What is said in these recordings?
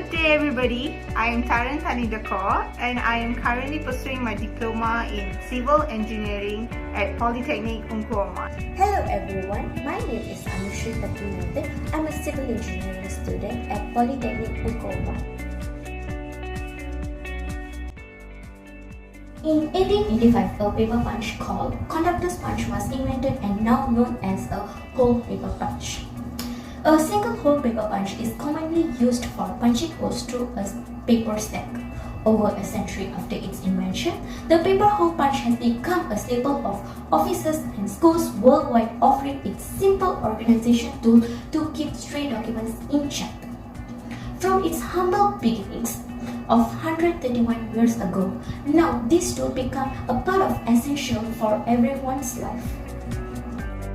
Good day everybody, I am TARAN and I am currently pursuing my diploma in Civil Engineering at Polytechnic UNGKU. Hello everyone, my name is ANUSHRI. I'm a Civil Engineering student at Polytechnic UNGKU. In 1885, a paper punch called conductor's punch was invented and now known as a hole paper punch. A single hole paper punch is commonly used for punching holes through a paper stack. Over a century after its invention, the paper hole punch has become a staple of offices and schools worldwide, offering its simple organization tool to keep stray documents in check. From its humble beginnings of 131 years ago, now this tool become a part of essential for everyone's life.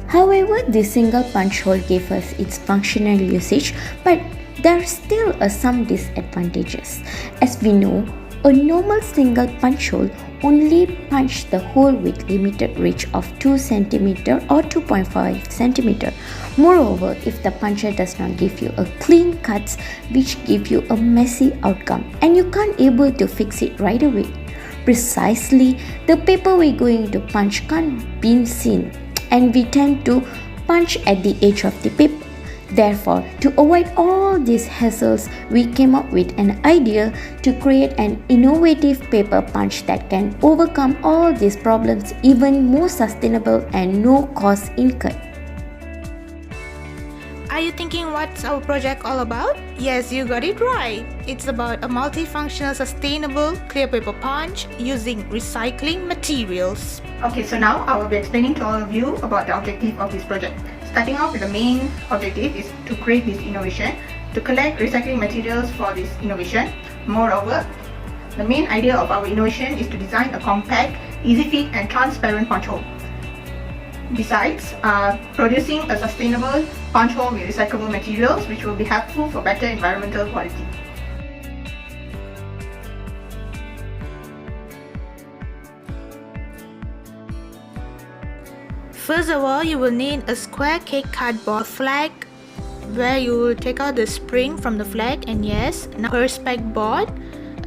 However, the single punch hole gave us its functional usage, but there are still some disadvantages. As we know, a normal single punch hole only punches the hole with limited reach of 2 cm or 2.5 cm. Moreover, if the puncher does not give you a clean cut, which give you a messy outcome and you can't able to fix it right away. Precisely, the paper we're going to punch can't be seen, and we tend to punch at the edge of the paper. Therefore, to avoid all these hassles, we came up with an idea to create an innovative paper punch that can overcome all these problems, even more sustainable and no cost incurred. Are you thinking what's our project all about? Yes, you got it right. It's about a multifunctional, sustainable clear paper punch using recycling materials. Okay, so now I will be explaining to all of you about the objective of this project. Starting off with the main objective is to create this innovation, to collect recycling materials for this innovation. Moreover, the main idea of our innovation is to design a compact, easy fit and transparent punch hole. Besides, producing a sustainable punch hole with recyclable materials, which will be helpful for better environmental quality. First of all, you will need a square cake cardboard flag where you will take out the spring from the flag, and yes, now perspex board,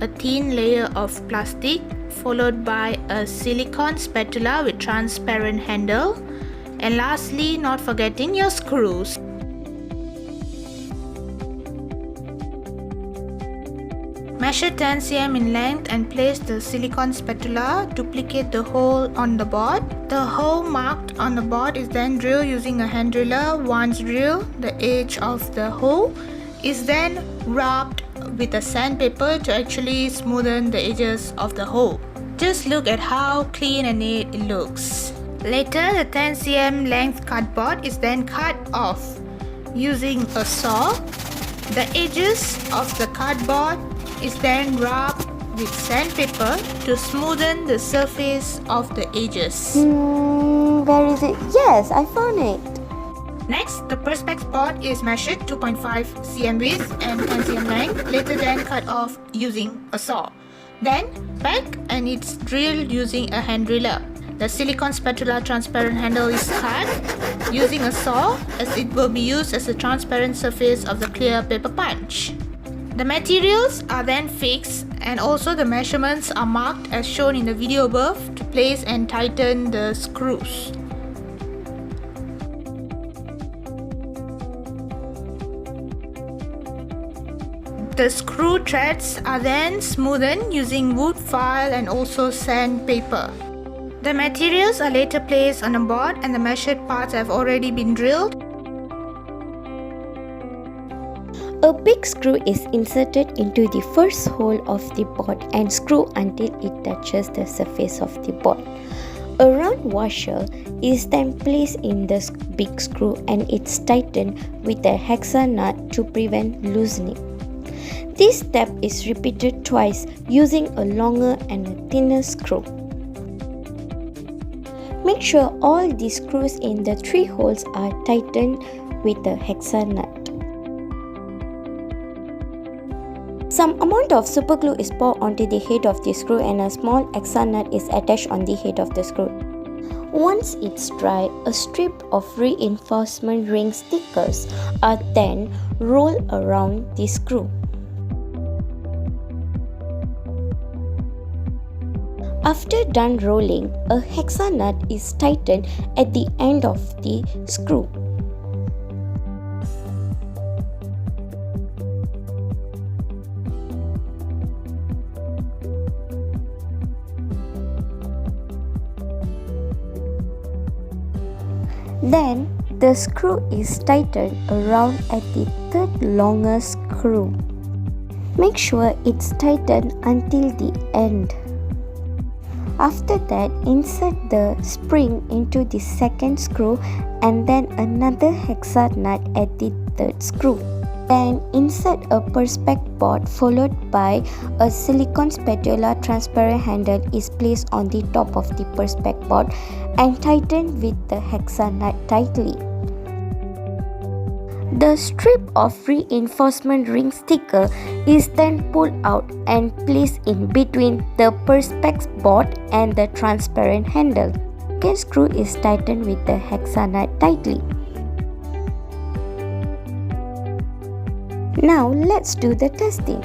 a thin layer of plastic followed by a silicone spatula with transparent handle, and lastly, not forgetting your screws. Measure 10 cm in length and place the silicone spatula, duplicate the hole on the board. The hole marked on the board is then drilled using a hand driller. Once drilled, the edge of the hole is then rubbed with a sandpaper to actually smoothen the edges of the hole. Just look at how clean and neat it looks. Later, the 10 cm length cardboard is then cut off using a saw. The edges of the cardboard is then rubbed with sandpaper to smoothen the surface of the edges. Where is it? Yes, I found it. Next, the perspex board is measured 2.5 cm width and 10 cm length, later then cut off using a saw. Then, back and it's drilled using a hand driller. The silicone spatula transparent handle is cut using a saw, as it will be used as a transparent surface of the clear paper punch. The materials are then fixed, and also the measurements are marked as shown in the video above to place and tighten the screws. The screw threads are then smoothened using wood file and also sandpaper. The materials are later placed on a board and the measured parts have already been drilled. A big screw is inserted into the first hole of the board and screw until it touches the surface of the board. A round washer is then placed in the big screw and it's tightened with a hexa nut to prevent loosening. This step is repeated twice using a longer and a thinner screw. Make sure all the screws in the 3 holes are tightened with a hexa nut. Some amount of superglue is poured onto the head of the screw and a small hexa nut is attached on the head of the screw. Once it's dry, a strip of reinforcement ring stickers are then rolled around the screw. After done rolling, a hexa nut is tightened at the end of the screw. Then the screw is tightened around at the third longer screw. Make sure it's tightened until the end. After that, insert the spring into the second screw and then another hexa nut at the third screw. Then insert a perspex board followed by a silicone spatula transparent handle is placed on the top of the perspex board and tightened with the hexa nut tightly. The strip of reinforcement ring sticker is then pulled out and placed in between the perspex board and the transparent handle. The second screw is tightened with the hexa nut tightly. Now let's do the testing.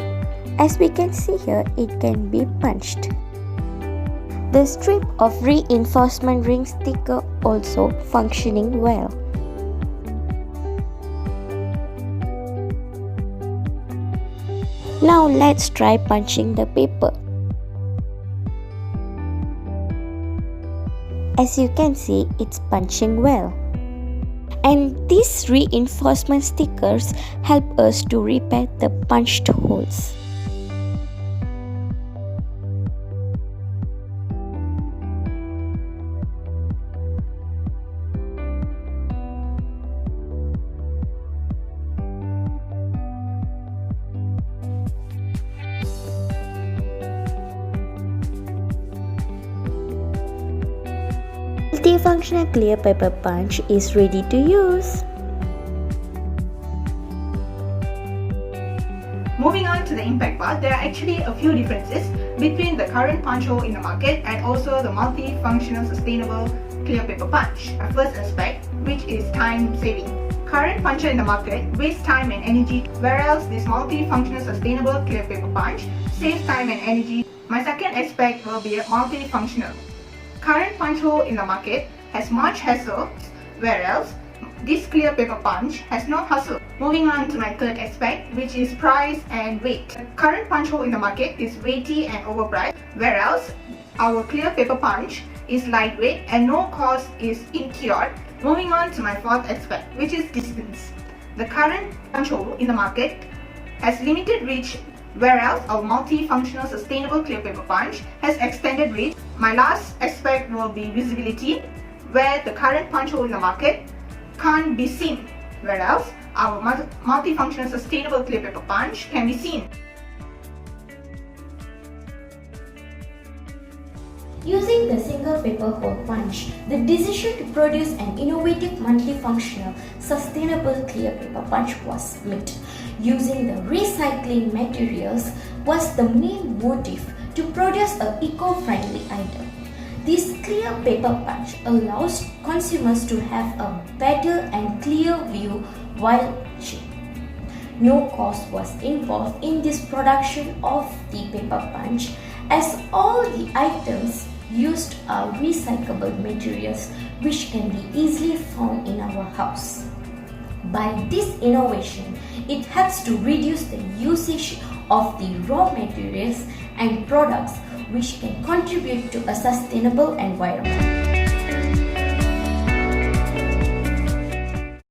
As we can see here, it can be punched. The strip of reinforcement ring sticker also functioning well. Now let's try punching the paper. As you can see, it's punching well. And these reinforcement stickers help us to repair the punched holes. Multifunctional clear paper punch is ready to use. Moving on to the impact part, there are actually a few differences between the current punch hole in the market and also the multifunctional sustainable clear paper punch. Our first aspect, which is time saving. Current puncher in the market wastes time and energy, whereas this multifunctional sustainable clear paper punch saves time and energy. My second aspect will be multifunctional. Current punch hole in the market has much hassle, whereas this clear paper punch has no hassle. Moving on to my third aspect, which is price and weight. The current punch hole in the market is weighty and overpriced, whereas our clear paper punch is lightweight and no cost is incurred. Moving on to my fourth aspect, which is distance. The current punch hole in the market has limited reach, whereas our multifunctional sustainable clear paper punch has extended reach. My last aspect will be visibility, where the current punch hole in the market can't be seen, whereas our multifunctional sustainable clear paper punch can be seen. Using the single paper hole punch, the decision to produce an innovative multifunctional sustainable clear paper punch was made. Using the recycling materials was the main motive to produce an eco-friendly item. This clear paper punch allows consumers to have a better and clear view while watching. No cost was involved in this production of the paper punch, as all the items used are recyclable materials which can be easily found in our house. By this innovation, it helps to reduce the usage of the raw materials and products which can contribute to a sustainable environment.